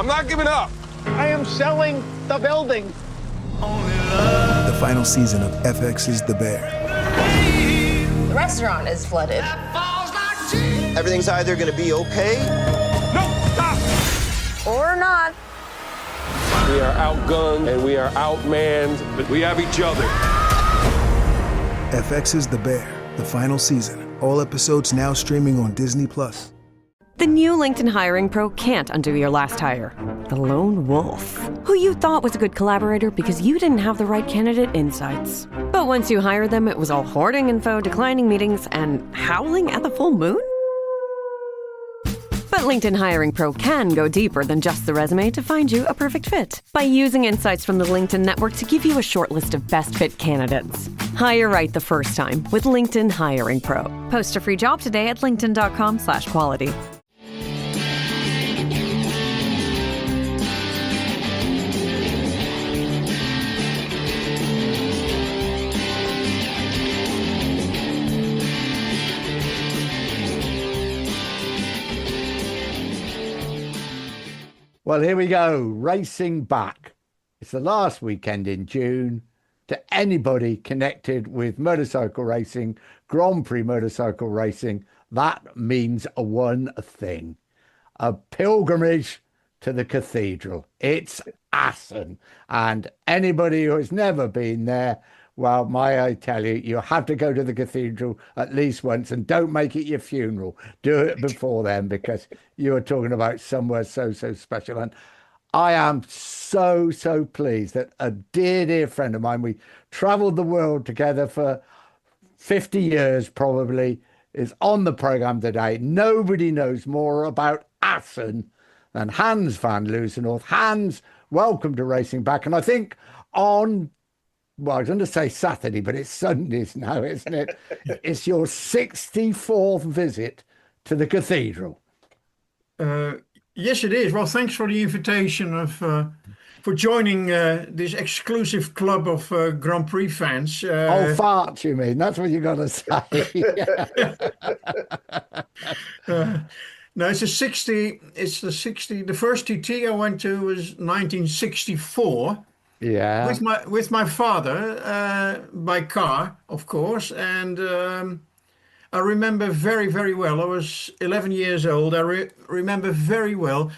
I'm not giving up. I am selling the building. The final season of FX's The Bear. The restaurant is flooded. Everything's either going to be okay. No, stop! Or not. We are outgunned and we are outmanned, but we have each other. FX's The Bear, the final season. All episodes now streaming on Disney+. The new LinkedIn Hiring Pro can't undo your last hire. The lone wolf, who you thought was a good collaborator because you didn't have the right candidate insights. But once you hired them, it was all hoarding info, declining meetings, and howling at the full moon? But LinkedIn Hiring Pro can go deeper than just the resume to find you a perfect fit. By using insights from the LinkedIn network to give you a short list of best fit candidates. Hire right the first time with LinkedIn Hiring Pro. Post a free job today at linkedin.com/quality. Well, here we go. Racing Back. It's the last weekend in June. To anybody connected with motorcycle racing, Grand Prix motorcycle racing, that means one thing. A pilgrimage to the cathedral. It's Assen. And anybody who has never been there, well, may I tell you, you have to go to the cathedral at least once, and don't make it your funeral. Do it before then, because you are talking about somewhere so special. And I am so pleased that a dear friend of mine, we traveled the world together for 50 years probably, is on the program today. Nobody knows more about Assen than Hans van Loozenoord. Hans, welcome to Racing Back. And I think on, well, I was going to say Saturday, but it's Sundays now, isn't it? It's your 64th visit to the cathedral. Yes, it is. Well, thanks for the invitation for joining this exclusive club of Grand Prix fans. Oh, farts, you mean? That's what you got to say. No, it's a 60. It's the 60. The first TT I went to was 1964. Yeah. With my father by car, of course, and I remember very well. I was 11 years old. I remember very well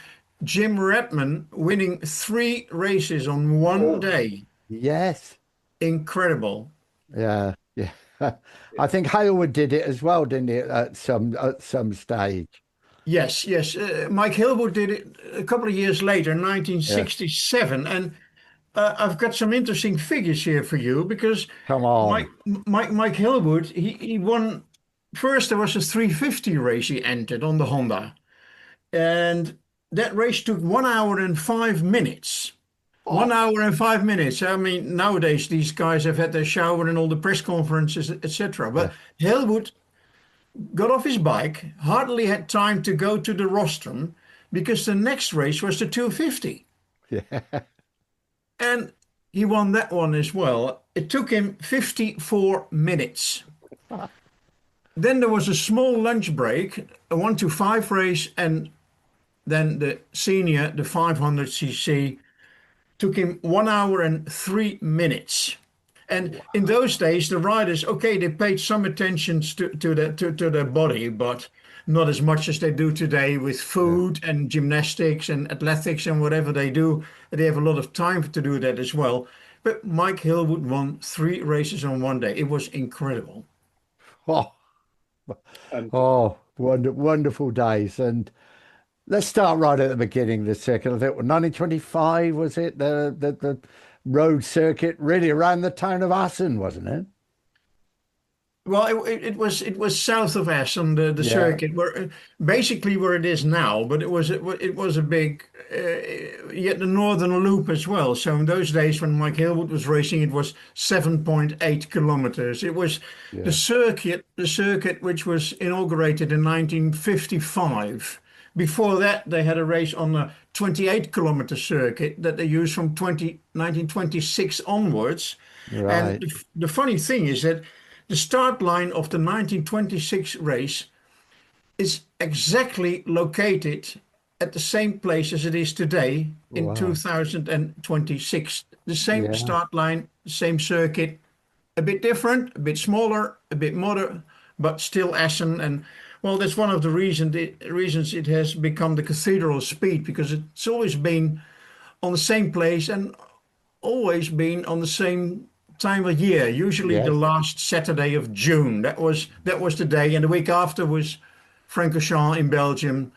Jim Redman winning 3 races on one day. Yes. Incredible. Yeah. I think Hailwood did it as well, didn't he, at some stage? Yes. Mike Hailwood did it a couple of years later, 1967, and I've got some interesting figures here for you, because come on, Mike Hailwood, he won. First, there was a 350 race he entered on the Honda, and that race took 1 hour and 5 minutes. 1 hour and 5 minutes. I mean, nowadays these guys have had their shower and all the press conferences, etc. But Hailwood got off his bike, hardly had time to go to the rostrum, because the next race was the 250. Yeah. And he won that one as well. It took him 54 minutes. Then there was a small lunch break, a 1-5 race, and then the senior, the 500cc, took him 1 hour and 3 minutes. And in those days, the riders, okay, they paid some attention to their body, but not as much as they do today with food and gymnastics and athletics and whatever they do. They have a lot of time to do that as well. But Mike Hailwood won 3 races on one day. It was incredible. Wonderful days. And let's start right at the beginning of the circuit. I think 1925 was it? The road circuit really around the town of Assen, wasn't it? Well, it was south of Assen, the circuit, where basically where it is now. But it was a big, yet the northern loop as well. So in those days when Mike Hailwood was racing, it was 7.8 kilometers. It was the circuit which was inaugurated in 1955. Before that, they had a race on a 28-kilometer circuit that they used from 1926 onwards. Right. And the funny thing is that the start line of the 1926 race is exactly located at the same place as it is today in Wow. 2026. The same Yeah. start line, same circuit, a bit different, a bit smaller, a bit modern, but still Assen. And well, that's one of the reasons it has become the cathedral of speed, because it's always been on the same place and always been on the same time of year, usually the Yes. last Saturday of June. That was the day, and the week after was Francorchamps in Belgium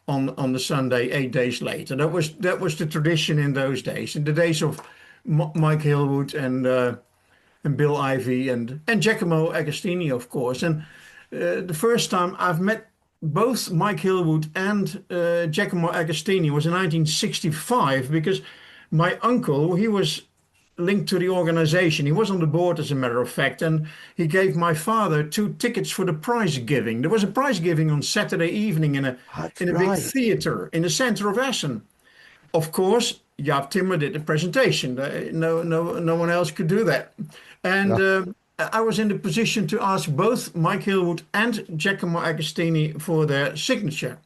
on the Sunday, 8 days later. That was the tradition in those days, in the days of Mike Hillwood and Bill Ivey and Giacomo Agostini, of course. And the first time I've met both Mike Hillwood and Giacomo Agostini was in 1965, because my uncle, he was linked to the organization. He was on the board, as a matter of fact, and he gave my father 2 tickets for the prize giving. There was a prize giving on Saturday evening in a big theater in the center of Assen. Of course, Jaap Timmer did the presentation. No one else could do that. And I was in the position to ask both Mike Hillwood and Giacomo Agostini for their signature.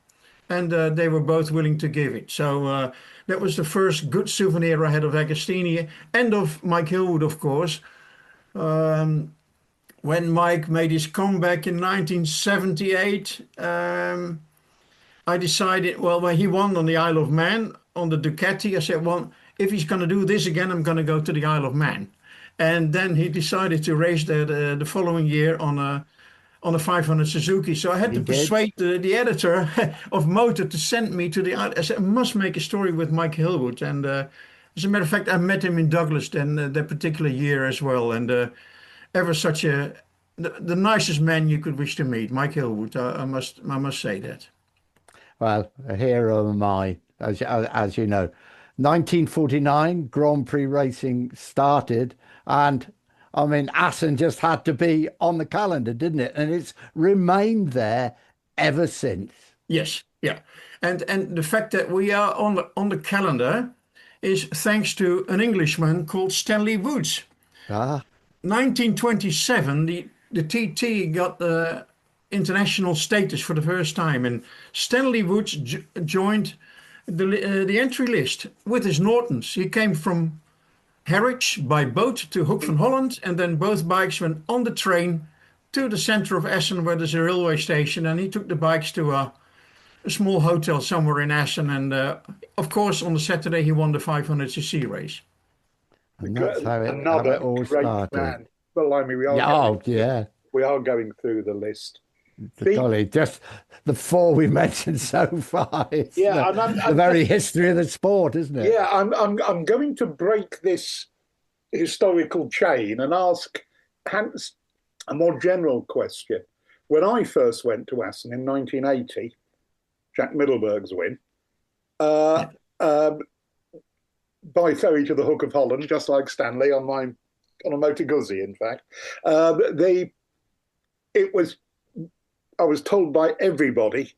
And they were both willing to give it. So that was the first good souvenir I had of Agostini and of Mike Hillwood, of course. When Mike made his comeback in 1978, I decided, well, when he won on the Isle of Man on the Ducati, I said, well, if he's going to do this again, I'm going to go to the Isle of Man. And then he decided to race there the following year on a 500 Suzuki. So I had to persuade the editor of Motor to send me to the island. I said, I must make a story with Mike Hillwood. And as a matter of fact, I met him in Douglas then that particular year as well. And ever such the nicest man you could wish to meet, Mike Hillwood. I must say that. Well, a hero of mine, as you know. 1949, Grand Prix racing started, and I mean, Assen just had to be on the calendar, didn't it? And it's remained there ever since. Yes, yeah. And the fact that we are on the calendar is thanks to an Englishman called Stanley Woods. 1927, the TT got the international status for the first time, and Stanley Woods joined the entry list with his Nortons. He came from Harwich by boat to Hoek van Holland, and then both bikes went on the train to the center of Assen, where there's a railway station, and he took the bikes to a small hotel somewhere in Assen, and of course on the Saturday he won the 500cc race. And that's how it all started. Man. Well, I mean, we are going through the list. Golly, just the 4 we mentioned so far. It's the very history of the sport, isn't it? Yeah, I'm going to break this historical chain and ask Hans a more general question. When I first went to Assen in 1980, Jack Middelberg's win, by ferry to the Hook of Holland, just like Stanley on a Motor Guzzi, in fact. I was told by everybody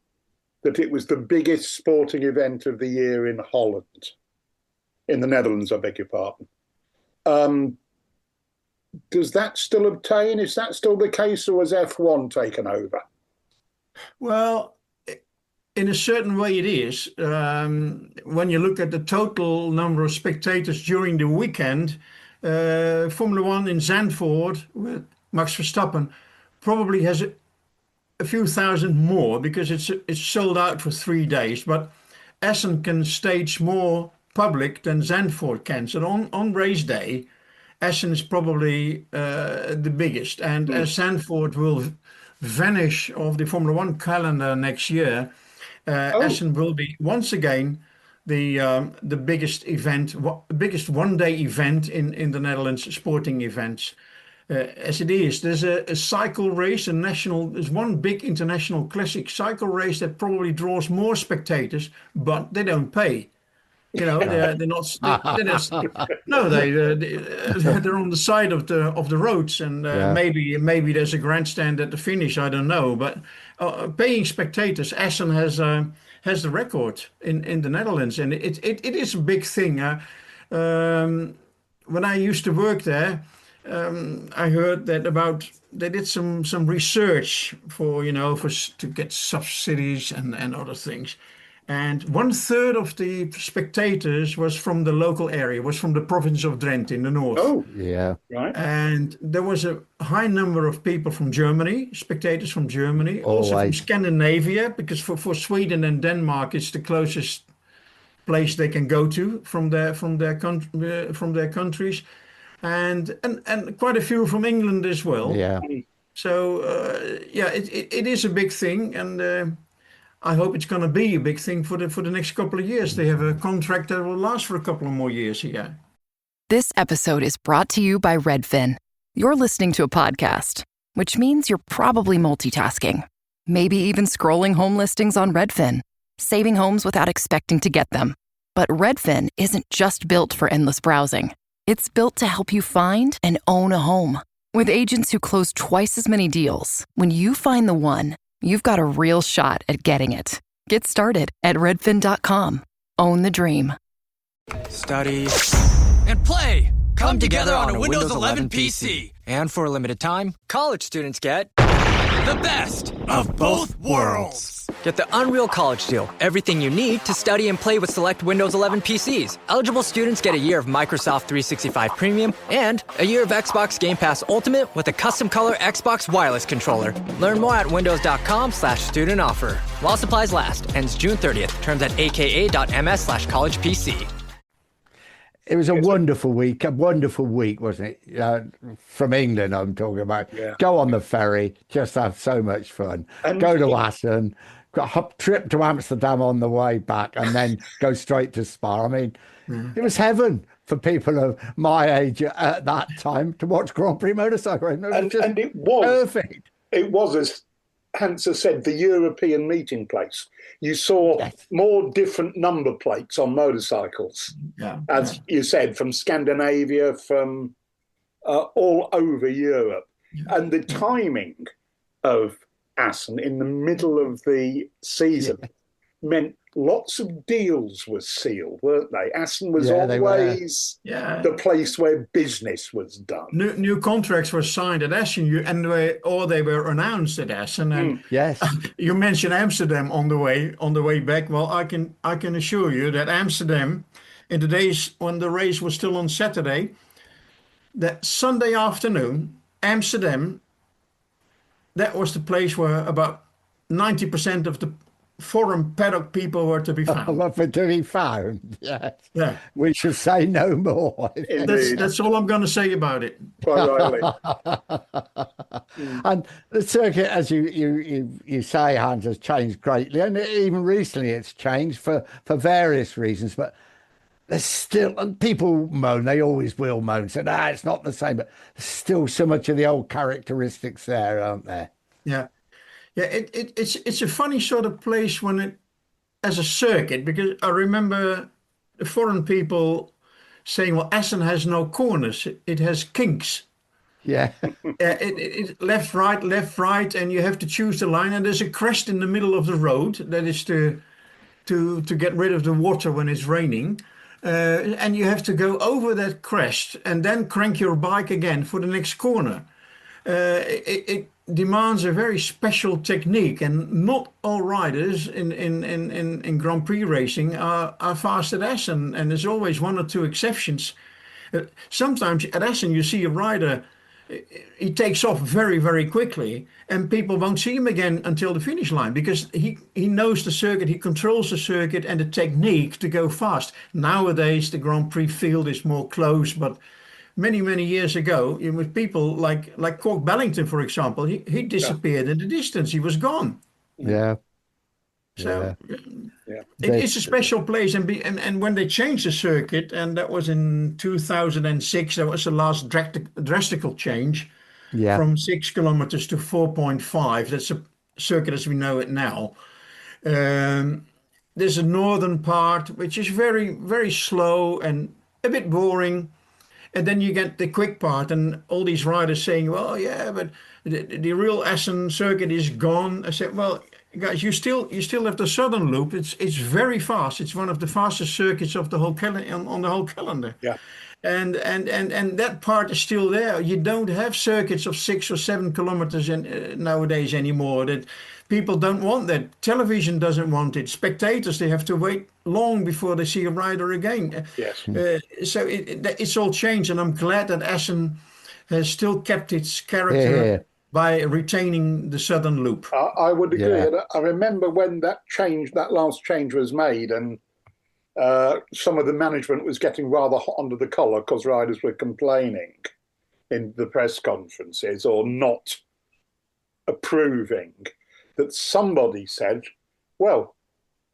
that it was the biggest sporting event of the year in Holland, in the Netherlands, I beg your pardon. Does that still obtain? Is that still the case, or has F1 taken over? Well, in a certain way it is. When you look at the total number of spectators during the weekend, Formula One in Zandvoort with Max Verstappen probably has a few thousand more, because it's sold out for 3 days. But Assen can stage more public than Zandvoort can. So on race day, Assen is probably the biggest. And as Zandvoort will vanish off the Formula One calendar next year, Assen will be once again the biggest event, biggest one-day event in the Netherlands, sporting events. As it is, there's a cycle race, there's one big international classic cycle race that probably draws more spectators, but they don't pay. You know, they're not. No, they're on the side of the roads, and maybe there's a grandstand at the finish. I don't know, but paying spectators, Assen has the record in the Netherlands, and it is a big thing. When I used to work there, I heard that they did some research to get subsidies and other things. And 1/3 of the spectators was from the local area, was from the province of Drenthe in the north. Oh, Yeah. right. And there was a high number of people from Germany, spectators from Germany, also from Always. Scandinavia, because for Sweden and Denmark, it's the closest place they can go to from their countries, and quite a few from England as well. Yeah. So yeah, it is a big thing, and I hope it's going to be a big thing for the next couple of years. They have a contract that will last for a couple of more years here. This episode is brought to you by Redfin. You're listening to a podcast, which means you're probably multitasking, maybe even scrolling home listings on Redfin, saving homes without expecting to get them. But Redfin isn't just built for endless browsing. It's built to help you find and own a home. With agents who close twice as many deals, when you find the one, you've got a real shot at getting it. Get started at redfin.com. Own the dream. Study and play come together on a Windows 11 PC. And for a limited time, college students get the best of both worlds. Get the Unreal College Deal. Everything you need to study and play with select Windows 11 PCs. Eligible students get a year of Microsoft 365 Premium and a year of Xbox Game Pass Ultimate with a custom color Xbox wireless controller. Learn more at windows.com/student offer. While supplies last. Ends June 30th. Terms at aka.ms/collegepc. It was a wonderful week, wasn't it? From England, I'm talking about. Yeah. Go on the ferry, just have so much fun. And go to Assen, trip to Amsterdam on the way back, and then go straight to Spa. I mean, it was heaven for people of my age at that time to watch Grand Prix motorcycle racing. And it was perfect. It was, as Hans has said, the European meeting place. You saw more different number plates on motorcycles, as you said, from Scandinavia, from all over Europe. And the timing of Assen in the middle of the season meant lots of deals were sealed, weren't they? Assen was always the place where business was done. New contracts were signed at Assen, or they were announced at Assen. And yes, you mentioned Amsterdam on the way back. Well, I can assure you that Amsterdam, in the days when the race was still on Saturday, that Sunday afternoon, Amsterdam, that was the place where about 90% of the foreign paddock people were to be found. To be found, yes. Yeah. We should say no more. That's all I'm going to say about it. Quite rightly. And the circuit, as you say, Hans, has changed greatly, and even recently it's changed for various reasons. But there's still, and people moan, they always will moan, say, it's not the same, but there's still so much of the old characteristics there, aren't there? Yeah. Yeah, it's a funny sort of place as a circuit, because I remember the foreign people saying, well, Assen has no corners, it has kinks. Yeah. It left, right, and you have to choose the line, and there's a crest in the middle of the road that is to get rid of the water when it's raining. And you have to go over that crest and then crank your bike again for the next corner. It demands a very special technique, and not all riders in Grand Prix racing are fast at Assen, and there's always one or two exceptions. Sometimes at Assen you see a rider, he takes off very, very quickly, and people won't see him again until the finish line, because he knows the circuit, he controls the circuit and the technique to go fast. Nowadays the Grand Prix field is more close, but many years ago, with people like Cork Bellington, for example, he disappeared in the distance. He was gone. Yeah. So it's a special place, and when they changed the circuit, and that was in 2006, that was the last drastical change from 6 kilometers to 4.5. That's a circuit as we know it now. There's a northern part which is very, very slow and a bit boring. And then you get the quick part, and all these riders saying, well, yeah, but the real Assen circuit is gone. I said, well, guys, you still have the southern loop. It's very fast. It's one of the fastest circuits of the whole on the whole calendar. Yeah. And that part is still there. You don't have circuits of 6 or 7 kilometers nowadays anymore. That people don't want that. Television doesn't want it. Spectators, they have to wait long before they see a rider again. Yes. So it's all changed, and I'm glad that Assen has still kept its character by retaining the southern loop. I would agree. And I remember when that last change was made, and some of the management was getting rather hot under the collar because riders were complaining in the press conferences or not approving, that somebody said, well,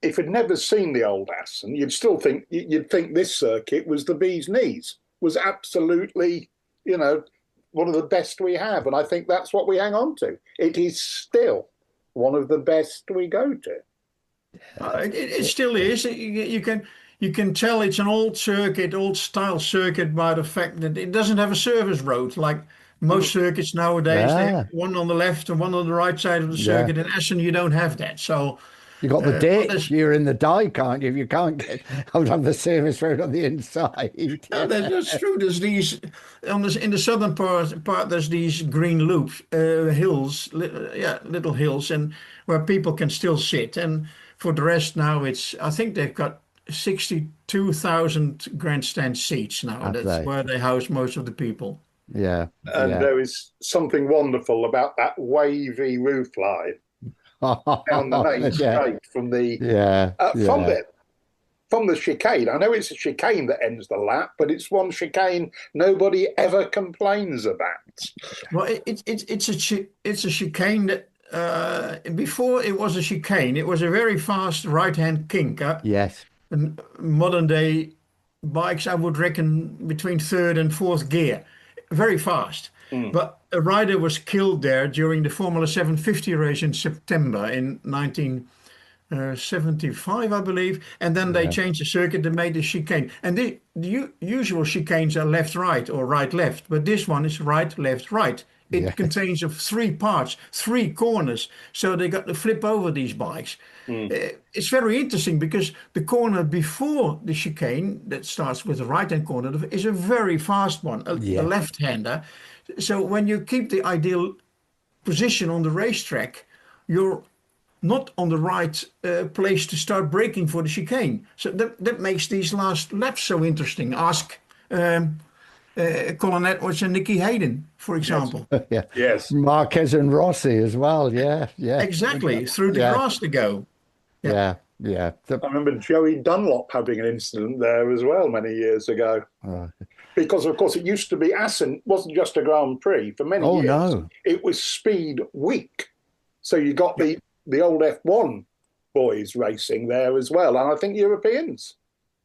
if you'd never seen the old Assen, you'd think this circuit was the bee's knees, was absolutely, one of the best we have. And I think that's what we hang on to. It is still one of the best we go to. It still is. You can tell it's an old circuit, old style circuit, by the fact that it doesn't have a service road like most circuits nowadays. They have one on the left and one on the right side of the circuit. In Assen, you don't have that. So you got the ditch. You're in the dike, can't you? You can't get out on the service road on the inside. That's true. There's these in the southern part. There's these green loops, hills, little hills, and where people can still sit. And for the rest, now I think they've got 62,000 grandstand seats now. That's where they house most of the people. Yeah. And there is something wonderful about that wavy roof line down the main straight from the chicane. I know it's a chicane that ends the lap, but it's one chicane nobody ever complains about. Well, it's a chicane that before it was a chicane, it was a very fast right-hand kinker. Yes. And modern day bikes, I would reckon, between third and fourth gear. Very fast. But a rider was killed there during the Formula 750 race in September in 1975, I believe. And then they changed the circuit and made the chicane. And the usual chicanes are left-right or right-left. But this one is right-left-right. It contains of 3 parts, 3 corners. So they got to flip over these bikes. It's very interesting because the corner before the chicane, that starts with the right-hand corner, is a very fast one, a left-hander. So when you keep the ideal position on the racetrack, you're not on the right place to start braking for the chicane. So that makes these last laps so interesting. Ask Colin Edwards and Nicky Hayden, for example. Yes. Marquez and Rossi as well. Yeah. Exactly. Through the grass to go. Yeah. I remember Joey Dunlop having an incident there as well many years ago. Because, of course, it used to be Assen wasn't just a Grand Prix. For many years, no. It was Speed Week. So you got the old F1 boys racing there as well. And I think Europeans.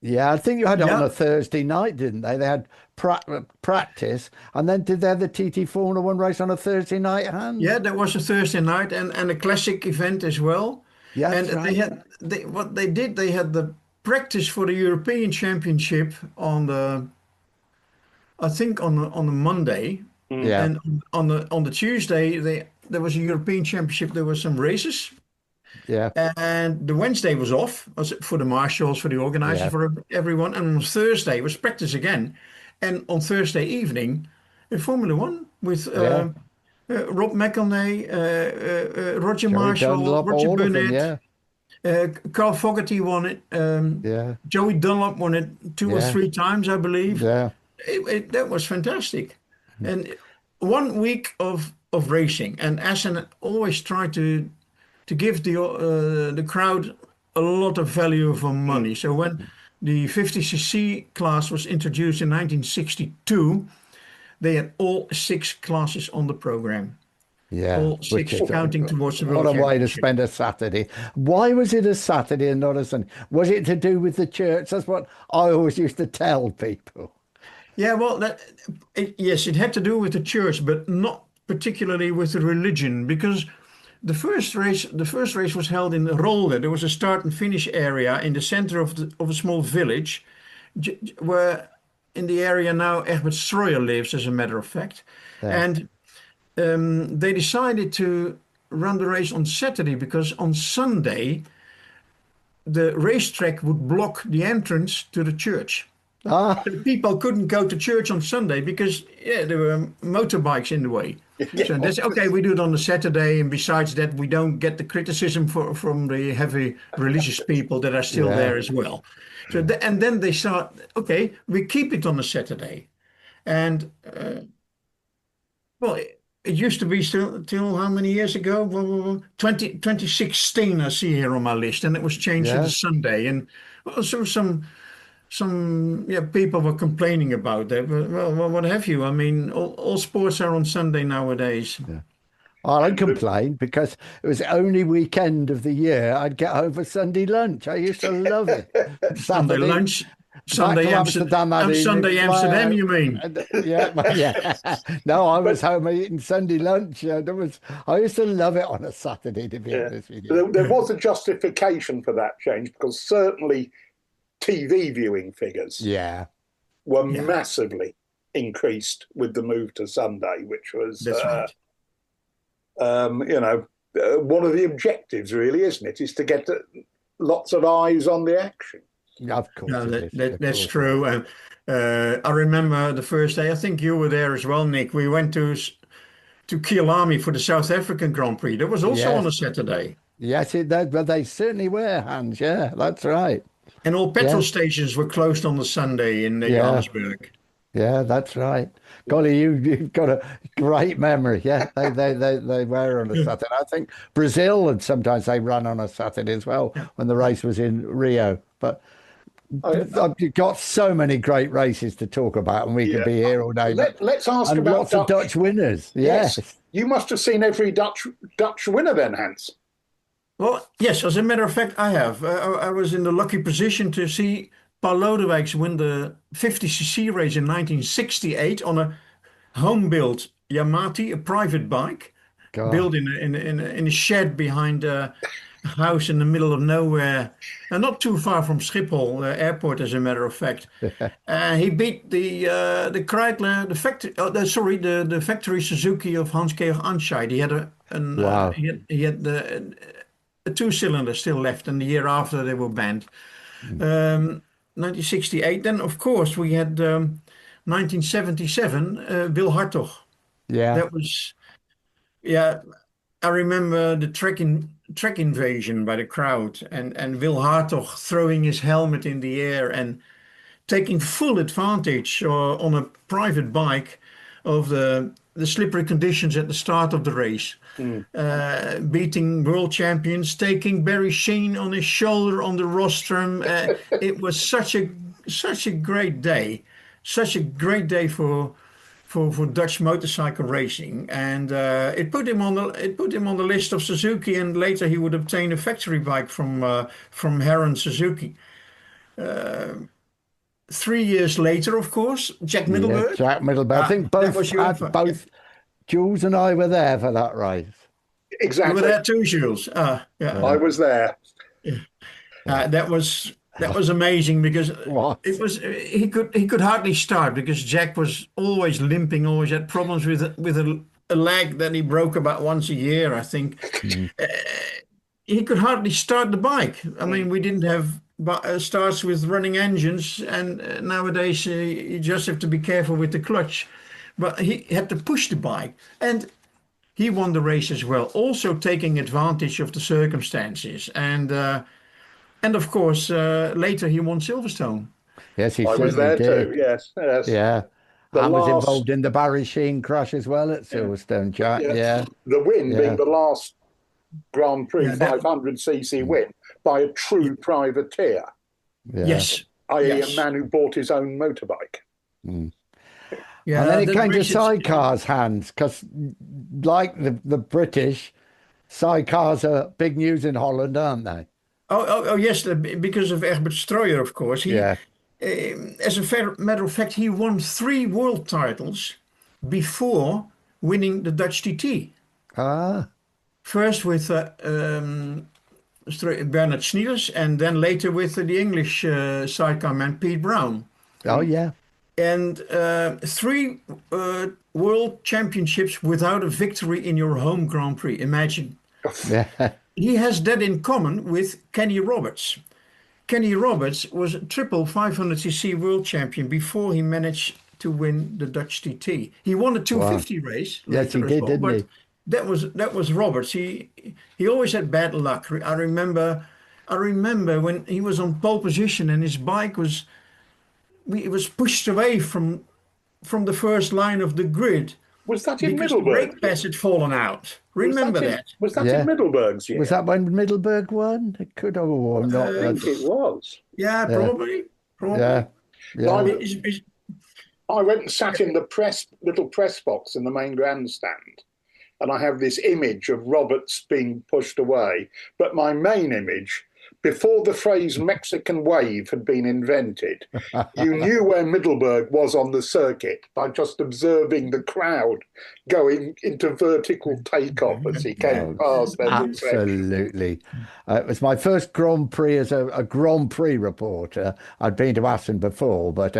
Yeah, I think you had it on a Thursday night, didn't they? They had practice, and then did they have the TT Formula 1 race on a Thursday night, Hans? Yeah, there was a Thursday night and a classic event as well. Yeah, and right. they had the practice for the European Championship on the Monday. And on the Tuesday there was a European Championship. There were some races. Yeah. And the Wednesday was off for the marshals, for the organizers, for everyone. And on Thursday was practice again. And on Thursday evening, in Formula 1 with Rob McElnay, Roger Marshall, Dunlop, Roger Burnett, Carl Fogarty won it. Joey Dunlop won it 2 or 3 times, I believe. Yeah. That was fantastic. And 1 week of racing. And Assen always tried to give the crowd a lot of value for money. So when the 50cc class was introduced in 1962, they had all 6 classes on the program. Yeah, all 6 counting towards the World What a way to Championship. spend a Saturday. Why was it a Saturday and not a Sunday? Was it to do with the church? That's what I always used to tell people. Yeah, well, yes, it had to do with the church, but not particularly with the religion, because the first race was held in Rolde. There was a start and finish area in the center of a small village, where in the area now Egbert Stroyer lives, as a matter of fact. Yeah. And they decided to run the race on Saturday because on Sunday the racetrack would block the entrance to the church. The people couldn't go to church on Sunday because there were motorbikes in the way. So that's okay. We do it on the Saturday, and besides that, we don't get the criticism from the heavy religious people that are still there as well. So and then they start. Okay, we keep it on the Saturday, and well, it used to be till how many years ago? 2016. I see here on my list, and it was changed to the Sunday, and also some people were complaining about that. But, well, what have you? I mean, all sports are on Sunday nowadays. Yeah. I don't complain because it was the only weekend of the year I'd get home for Sunday lunch. I used to love it. Sunday lunch. Sunday Amsterdam, Sunday Amsterdam, you mean? Yeah. No, I was home eating Sunday lunch. I used to love it on a Saturday, to be honest with you. There was a justification for that change because certainly TV viewing figures were massively increased with the move to Sunday, which was, one of the objectives, really, isn't it? Is to get lots of eyes on the action. Of course. No, that's true. I remember the first day, I think you were there as well, Nick. We went to Kielami for the South African Grand Prix. That was also on a Saturday. Yes, but they certainly were, Hans. Yeah, that's right. And all petrol stations were closed on the Sunday in Johannesburg. Yeah, that's right. Golly, you've got a great memory. Yeah, they were on a Saturday. I think Brazil, and sometimes they run on a Saturday as well when the race was in Rio. But I've got so many great races to talk about, and we could be here all day. Let's ask and about lots of Dutch winners. Yes. You must have seen every Dutch winner then, Hans. Well, yes, as a matter of fact, I have. I was in the lucky position to see Paul Lodewijks win the 50cc race in 1968 on a home-built Yamaha, a private bike, built in a shed behind a house in the middle of nowhere, and not too far from Schiphol airport, as a matter of fact. He beat the Kreidler, the factory Suzuki of Hans-Georg Anscheid. He had he had the two-cylinder still left, and the year after they were banned. 1968. Then, of course, we had 1977, Wil Hartog. Yeah. That was, I remember the track invasion by the crowd and Wil Hartog throwing his helmet in the air and taking full advantage on a private bike of the slippery conditions at the start of the race. Beating world champions, taking Barry Sheen on his shoulder on the rostrum. It was such a great day, for Dutch motorcycle racing, and it put him on the list of Suzuki, and later he would obtain a factory bike from Heron Suzuki. 3 years later, of course, Jack Middleburg. Yeah, Jack Middleburg. I think both Jules and I were there for that race. Exactly. You were there too, Jules. I was there. That was amazing because it was he could hardly start because Jack was always limping, always had problems with a leg that he broke about once a year, I think. He could hardly start the bike. I mean, we didn't have starts with running engines, and nowadays you just have to be careful with the clutch. But he had to push the bike, and he won the race as well, also taking advantage of the circumstances. And of course, later he won Silverstone. Yes, he I was there too. Yes. Yeah. I was involved in the Barry Sheen crash as well at Silverstone, Jack. Yeah. The win being the last Grand Prix 500cc win by a true privateer. Yes. i.e. a man who bought his own motorbike. Yeah, and then it came to sidecars, Hans, because like the British, sidecars are big news in Holland, aren't they? Oh yes, because of Egbert Strooijer, of course. As a matter of fact, he won 3 world titles before winning the Dutch TT. First with Bernard Snieders, and then later with the English sidecar man Pete Brown. Oh yeah. And 3 world championships without a victory in your home Grand Prix. Imagine. He has that in common with Kenny Roberts. Kenny Roberts was a triple 500cc world champion before he managed to win the Dutch TT. He won the 250 race. Yes, he did, didn't he? That was Roberts. He always had bad luck. I remember when he was on pole position and his bike was pushed away from the first line of the grid. Was that in because Middleburg? The brake pads had fallen out. Remember that? Was that in Middleburg's year? Was that when Middleburg won? It could have won. I think it was. Yeah, probably. Yeah. I went and sat in the little press box in the main grandstand, and I have this image of Roberts being pushed away. But my main image, before the phrase Mexican wave had been invented, you knew where Middleburg was on the circuit by just observing the crowd going into vertical takeoff as he came past. Absolutely. It was my first Grand Prix as a Grand Prix reporter. I'd been to Assen before, but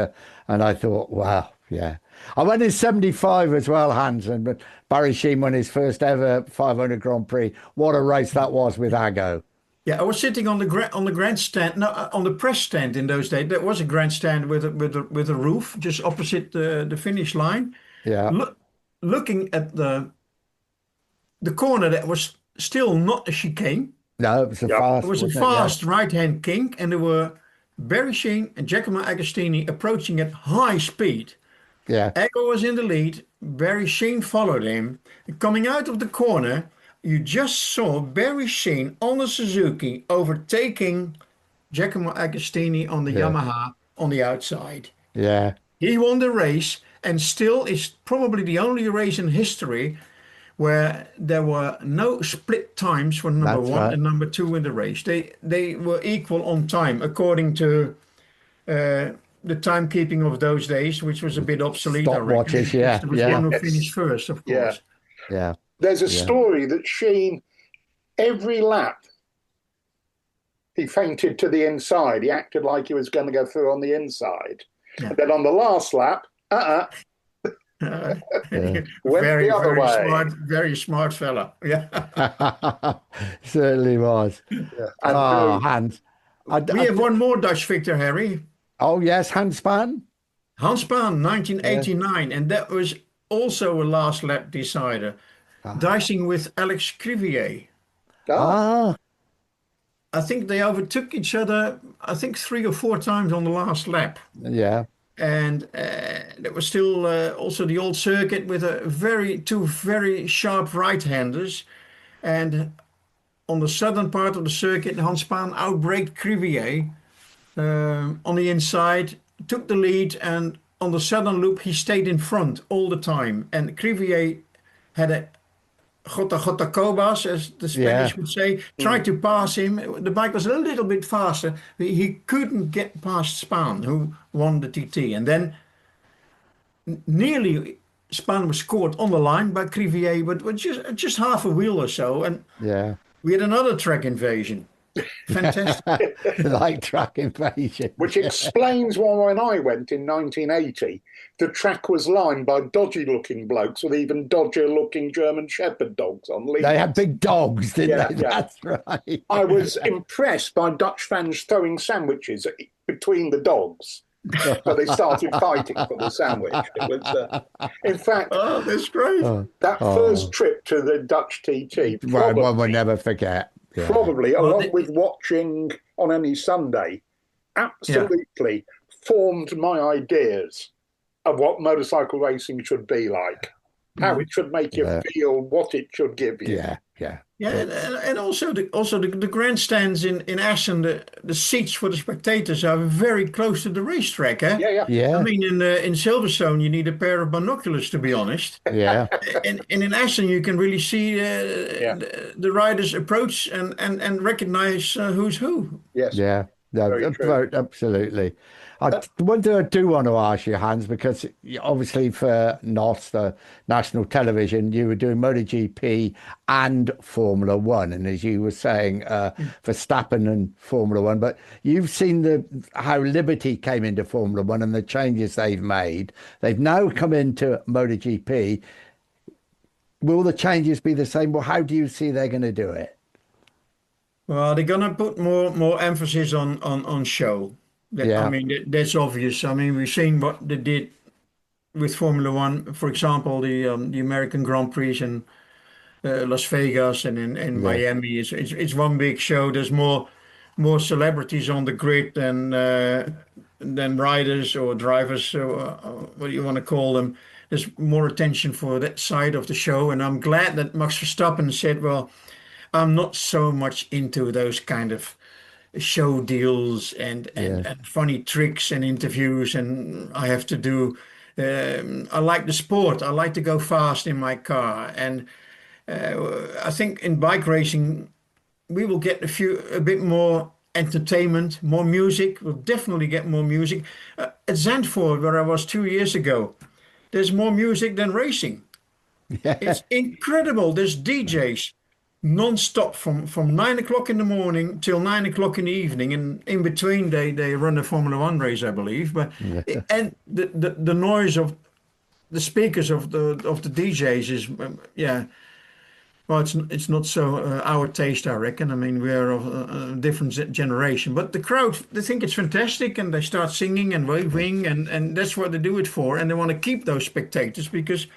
and I thought, wow, yeah. I went in 75 as well, Hans, but Barry Sheen won his first ever 500 Grand Prix. What a race that was with Aggo. Yeah, I was sitting on the grandstand, no, on the press stand in those days. There was a grandstand with a roof just opposite the finish line. Yeah. Looking at the corner that was still not a chicane. No, it was a fast. It was a fast right-hand kink, and there were Barry Sheen and Giacomo Agostini approaching at high speed. Yeah. Aggo was in the lead. Barry Sheen followed him. Coming out of the corner, you just saw Barry Sheen on the Suzuki overtaking Giacomo Agostini on the Yamaha on the outside. Yeah. He won the race and still is probably the only race in history where there were no split times for number one and number two in the race. They were equal on time according to the timekeeping of those days, which was a bit obsolete. Stopwatches, yeah. There was one who finished first, of course. Yeah. There's a story that Sheen, every lap, he fainted to the inside. He acted like he was going to go through on the inside. Yeah. And then on the last lap, went the other way. Very smart fella. Yeah. Certainly was. Yeah. Hans. We have one more Dutch victor, Harry. Oh, yes, Hans Spahn. Hans Spahn, 1989. And that was also a last lap decider. Dicing with Alex Crivier. I think they overtook each other, 3 or 4 times on the last lap. Yeah. And there was still also the old circuit with two very sharp right-handers. And on the southern part of the circuit, Hans Spahn outbraked Crivier on the inside, took the lead, and on the southern loop, he stayed in front all the time. And Crivier had a Jota Cobas, as the Spanish would say, tried to pass him. The bike was a little bit faster. He couldn't get past Spahn, who won the TT. And then nearly Spahn was caught on the line by Crivier, but just half a wheel or so. And we had another track invasion. Fantastic. Like track invasion. Which explains why when I went in 1980, the track was lined by dodgy-looking blokes with even dodgier-looking German Shepherd dogs on leads. They had big dogs, didn't they? Yeah. That's right. I was impressed by Dutch fans throwing sandwiches between the dogs. So they started fighting for the sandwich. It was, in fact, that's great. That first trip to the Dutch TT, one we'll never forget. Yeah. Probably, along with watching on any Sunday, absolutely formed my ideas of what motorcycle racing should be like, how it should make you feel, what it should give you. And also the grandstands in Assen, the seats for the spectators are very close to the racetrack. I mean, in Silverstone, you need a pair of binoculars, to be honest. Yeah. And in Assen, you can really see the riders approach and recognize who's who. Yes. Yeah. No, absolutely. One thing I do want to ask you, Hans, because obviously for NOS, the national television, you were doing MotoGP and Formula One, and as you were saying, Verstappen and Formula One, but you've seen how Liberty came into Formula One and the changes they've made. They've now come into MotoGP. Will the changes be the same? Well, how do you see they're going to do it? Well, they're going to put more emphasis on show. I mean, that's obvious. I mean, we've seen what they did with Formula One, for example, the American Grand Prix in Las Vegas and in Miami. It's one big show. There's more celebrities on the grid than riders or drivers, or what do you want to call them. There's more attention for that side of the show, and I'm glad that Max Verstappen said, "Well, I'm not so much into those kind of show deals and funny tricks and interviews, and I have to do. I like the sport. I like to go fast in my car, and I think in bike racing we will get a bit more entertainment, more music. We'll definitely get more music. At Zandvoort, where I was 2 years ago, there's more music than racing. Yeah. It's incredible. There's DJs non-stop from 9 o'clock in the morning till 9 o'clock in the evening, and in between they run a Formula One race, I believe. But and the noise of the speakers of the DJs is well, it's not so our taste, I reckon. I mean, we are of a different generation, but the crowd, they think it's fantastic, and they start singing and waving, and that's what they do it for, and they want to keep those spectators because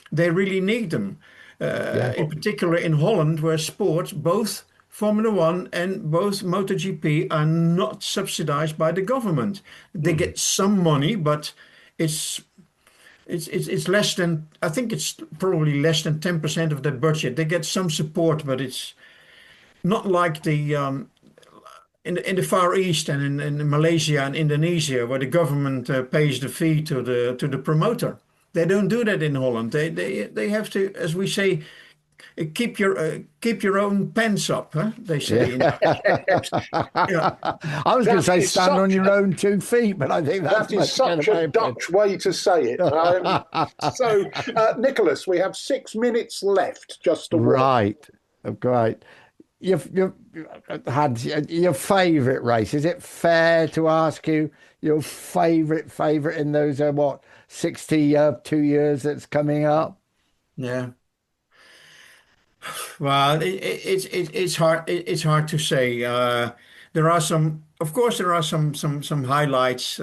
they really need them. In particular in Holland, where sports, both Formula One and both MotoGP, are not subsidized by the government. They get some money, but it's less than, I think it's probably less than 10% of their budget. They get some support, but it's not like the in the Far East and in Malaysia and Indonesia, where the government pays the fee to the promoter. They don't do that in Holland. They have to, as we say, keep your own pants up, huh? They say. I was going to say stand on your own 2 feet, but I think that is such a Dutch way to say it. So, Nicholas, we have 6 minutes left just to Right, great. You've had your favourite race. Is it fair to ask you your favourite in those 62 years that's coming up? Yeah. Well, it's hard. It's hard to say. There are some, of course, there are some highlights.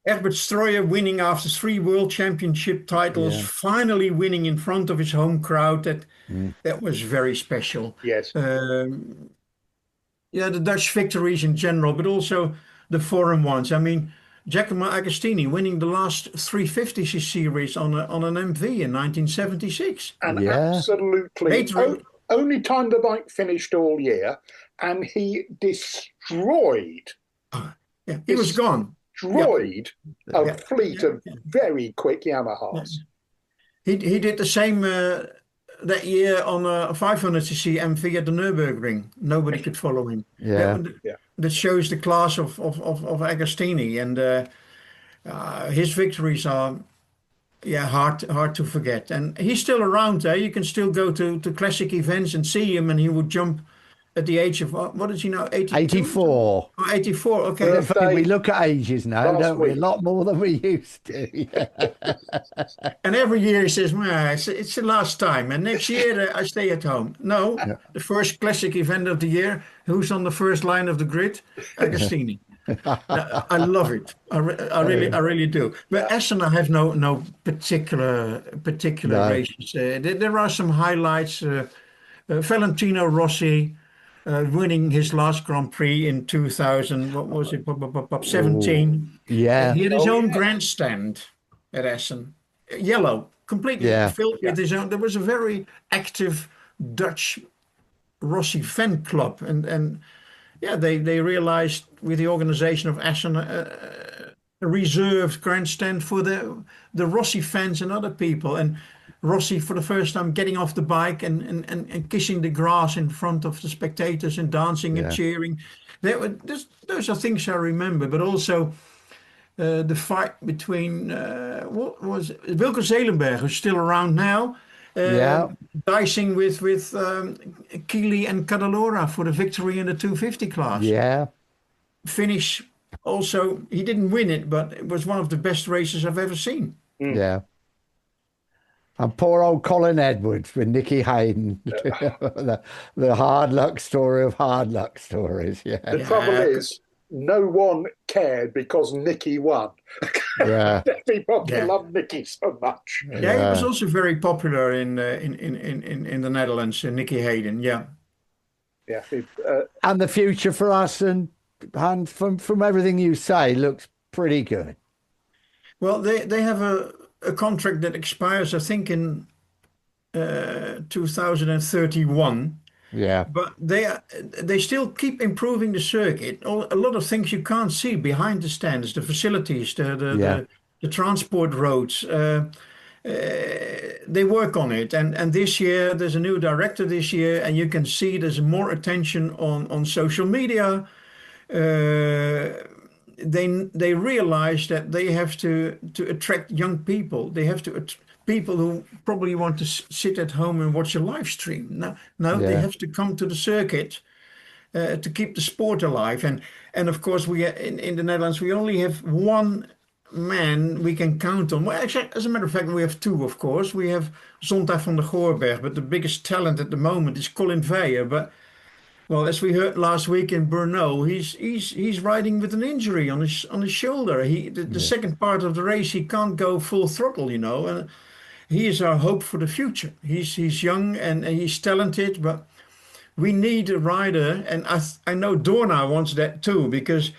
Herbert Stroyer winning after 3 World Championship titles, finally winning in front of his home crowd. That was very special. Yes. The Dutch victories in general, but also the foreign ones. I mean, Giacomo Agostini winning the last 350cc race on an MV in 1976. And absolutely only time the bike finished all year, and he destroyed. He was gone. Destroyed a fleet of very quick Yamahas. He did the same that year on a 500cc MV at the Nürburgring. Nobody could follow him. That shows the class of Agostini, and his victories are hard to forget. And he's still around there. You can still go to classic events and see him, and he would jump at the age of, what is he now, 84. Oh, 84, okay. We look at ages now, don't we? A lot more than we used to. And every year he says, it's the last time, and next year I stay at home. No, the first classic event of the year, who's on the first line of the grid? Agostini. I love it. I really do. But Assen, I have no particular races. There are some highlights. Valentino Rossi winning his last Grand Prix in 2000. What was it? 17. Yeah. He had his own grandstand at Assen. Yellow, completely filled with his own. There was a very active Dutch Rossi fan club, and they realized with the organization of Assen a reserved grandstand for the Rossi fans and other people. And Rossi, for the first time, getting off the bike and kissing the grass in front of the spectators and dancing and cheering. Those are things I remember, but also the fight between what was it? Wilco Zeelenberg, who's still around now, dicing with Keely and Cadalora for the victory in the 250 class. Yeah. Finish also, he didn't win it, but it was one of the best races I've ever seen. Yeah. And poor old Colin Edwards with Nicky Hayden, the hard luck story of hard luck stories. The trouble is, no one cared because Nicky won. Yeah. Everybody loved Nicky so much. Yeah, he was also very popular in the Netherlands, Nicky Hayden. Yeah. Yeah. And the future for us, and Hans, from everything you say, looks pretty good. Well, they have a contract that expires, I think, in 2031. Yeah. But they still keep improving the circuit. A lot of things you can't see behind the stands, the facilities, the transport roads. They work on it, and this year there's a new director this year, and you can see there's more attention on social media. They realize that they have to attract young people. They have to people who probably want to sit at home and watch a live stream. Now they have to come to the circuit to keep the sport alive. And of course, we in the Netherlands we only have one man we can count on. Well, actually, as a matter of fact, we have two. Of course, we have Zonta van der Goorberg, but the biggest talent at the moment is Colin Veyer. But well, as we heard last week in Brno, he's riding with an injury on his shoulder. The second part of the race he can't go full throttle, and he is our hope for the future. He's young and he's talented, but we need a rider, and I know Dorna wants that too, because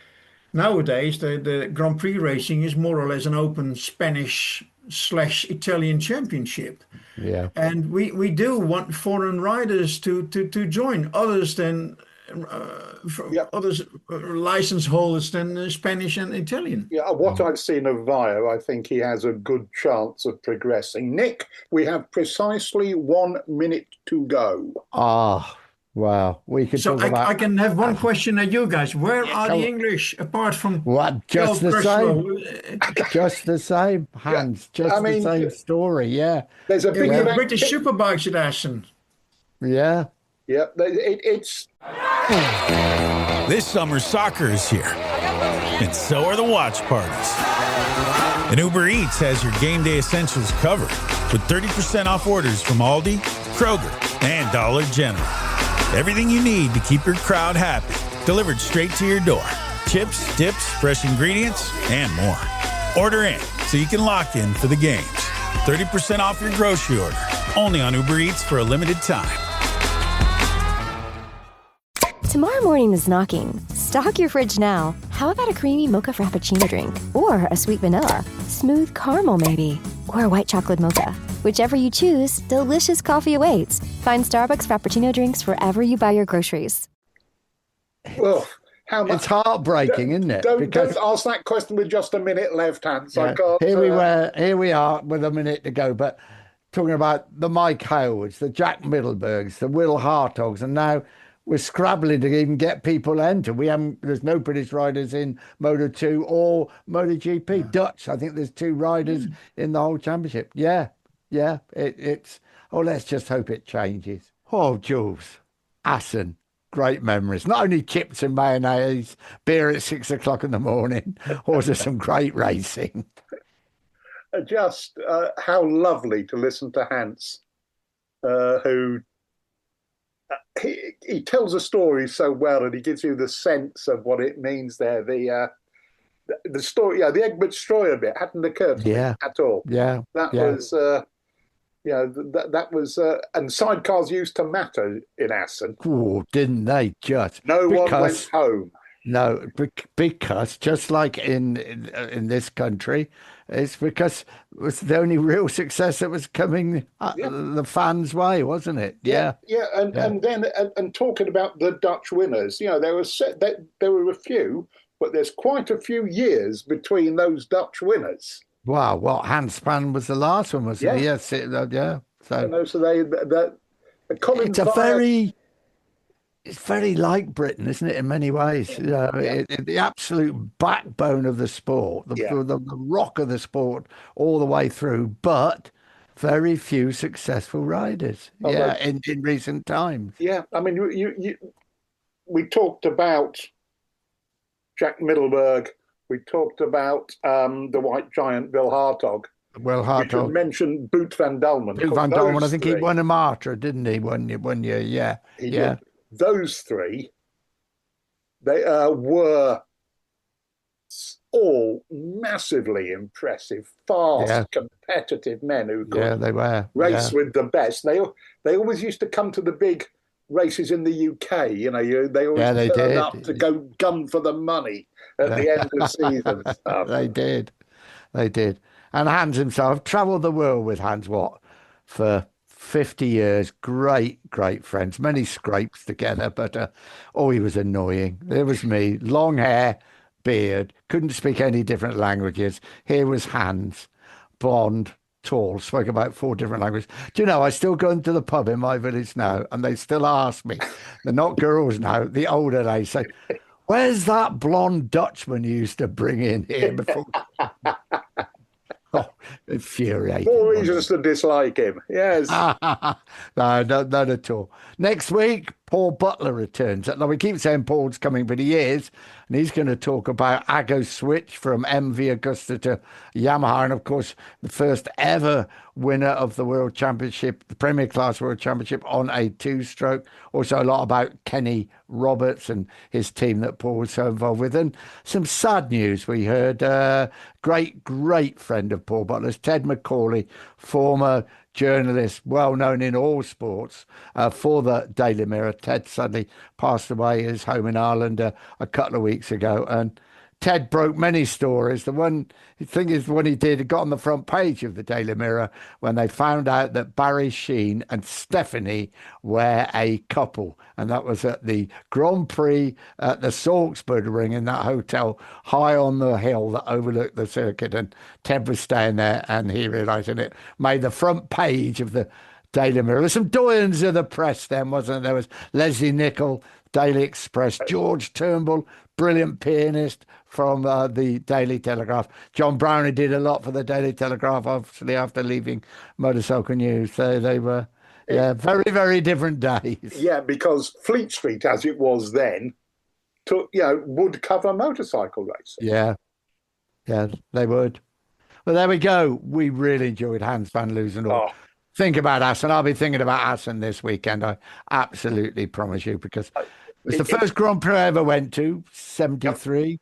nowadays the Grand Prix racing is more or less an open Spanish/Italian championship. Yeah. And we do want foreign riders to join, others than others license holders than Spanish and Italian. Yeah, what I've seen of Vio, I think he has a good chance of progressing. Nick, we have precisely 1 minute to go. Wow. We could talk about... I can have one question at you guys. Where are the English, apart from... What, just the same? Just the same, Hans. Just the same story, yeah. There's a big British Superbikes at Assen. Yeah. Yeah, it's... This summer, soccer is here, and so are the watch parties. And Uber Eats has your game day essentials covered with 30% off orders from Aldi, Kroger, and Dollar General. Everything you need to keep your crowd happy, delivered straight to your door. Chips, dips, fresh ingredients, and more. Order in so you can lock in for the games. 30% off your grocery order, only on Uber Eats for a limited time. Tomorrow morning is knocking. Stock your fridge now. How about a creamy mocha frappuccino drink? Or a sweet vanilla? Smooth caramel maybe? Or a white chocolate mocha? Whichever you choose, delicious coffee awaits. Find Starbucks Frappuccino drinks wherever you buy your groceries. Well, how much? It's heartbreaking, isn't it? Don't ask that question with just a minute left, Hans. Yeah. I can't, Here we are with a minute to go, but talking about the Mike Howards, the Jack Middlebergs, the Will Hartogs, and now we're scrabbling to even get to enter. There's no British riders in Moto2 or MotoGP. Dutch, I think there's 2 riders in the whole championship. Yeah. Let's just hope it changes. Oh, Jules, Assen, great memories. Not only chips and mayonnaise, beer at 6 o'clock in the morning, also some great racing. Just how lovely to listen to Hans, who he tells a story so well, and he gives you the sense of what it means there. The story, the Egbert Stroyer bit hadn't occurred to me at all. Yeah, that was. That was, and sidecars used to matter in Assen. Oh, didn't they just? One went home. No, because just like in this country, it's because it was the only real success that was coming the fans' way, wasn't it? Yeah. And then talking about the Dutch winners, there were a few, but there's quite a few years between those Dutch winners. Wow, Hans Span was the last one, wasn't he? Yes, yeah. So it's very like Britain, isn't it? In many ways, the absolute backbone of the sport, the rock of the sport, all the way through. But very few successful riders. In recent times. Yeah, I mean, we talked about Jack Middleberg. We talked about the white giant, Will Hartog. Will Hartog. We should mention Boot van Dalman. Boot van Dalman, I think he won a Matra, didn't he, one year? Yeah. He did. Those three, they were all massively impressive, fast, competitive men who could they were. race with the best. They always used to come to the big races in the UK. You know, they always turned up to go gun for the money at the end of seasons. They did. And Hans himself travelled the world with Hans Watt for 50 years. Great friends. Many scrapes together, but he was annoying. There was me, long hair, beard, couldn't speak any different languages. Here was Hans, blonde, tall, spoke about 4 different languages. Do you know, I still go into the pub in my village now, and they still ask me. They're not girls now, the older they say, where's that blonde Dutchman you used to bring in here before? Oh, infuriating. More reasons to dislike him, yes. No, not at all. Next week, Paul Butler returns. Now, we keep saying Paul's coming, but he is. And he's going to talk about Aggo's switch from MV Agusta to Yamaha. And, of course, the first ever winner of the World Championship, the Premier Class World Championship on a 2-stroke. Also a lot about Kenny Roberts and his team that Paul was so involved with. And some sad news we heard. Great friend of Paul Butler's, Ted McCauley, former journalist, well known in all sports, for the Daily Mirror. Ted suddenly passed away at his home in Ireland a couple of weeks ago. And Ted broke many stories. The thing is, when he did, it got on the front page of the Daily Mirror when they found out that Barry Sheene and Stephanie were a couple. And that was at the Grand Prix at the Salzburg Ring in that hotel high on the hill that overlooked the circuit. And Ted was staying there, and he realised, and it made the front page of the Daily Mirror. There were some doyens of the press then, wasn't there? There was Leslie Nichol, Daily Express, George Turnbull, brilliant pianist from the Daily Telegraph. John Brownie did a lot for the Daily Telegraph, obviously, after leaving Motorcycle News. So they were, very, very different days. Yeah, because Fleet Street, as it was then, would cover motorcycle racing. Yeah, they would. Well, there we go. We really enjoyed Hans van Loozenoord. Think about Assen. I'll be thinking about Assen this weekend. I absolutely promise you, because it's the first Grand Prix I ever went to, 73. Yep.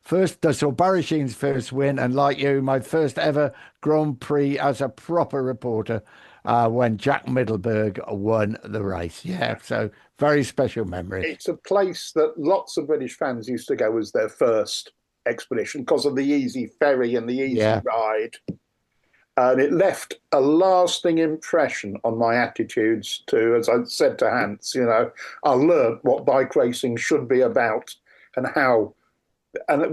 First, I saw Barry Sheen's first win, and like you, my first ever Grand Prix as a proper reporter when Jack Middleburg won the race. Yeah, so very special memory. It's a place that lots of British fans used to go as their first expedition because of the easy ferry and the easy ride. And it left a lasting impression on my attitudes to, as I said to Hans, I learned what bike racing should be about and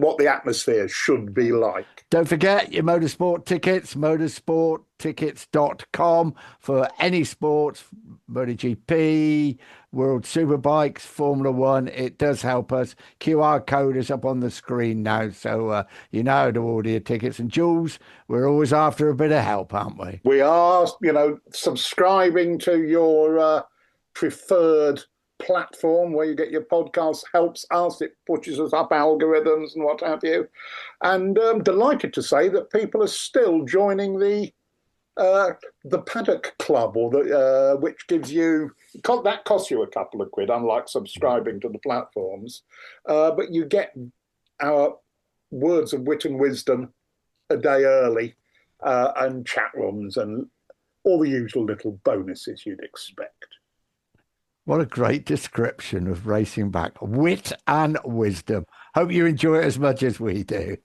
what the atmosphere should be like. Don't forget your motorsport tickets, motorsporttickets.com for any sports, MotoGP, World Superbikes, Formula One. It does help us. QR code is up on the screen now, so you know how to order your tickets. And Jules, we're always after a bit of help, aren't we? We are, subscribing to your preferred platform where you get your podcast helps us. It pushes us up algorithms and what have you. And I'm delighted to say that people are still joining the Paddock Club, or which gives you, that costs you a couple of quid, unlike subscribing to the platforms. But you get our words of wit and wisdom a day early, and chat rooms and all the usual little bonuses you'd expect. What a great description of Racing Back. Wit and wisdom. Hope you enjoy it as much as we do.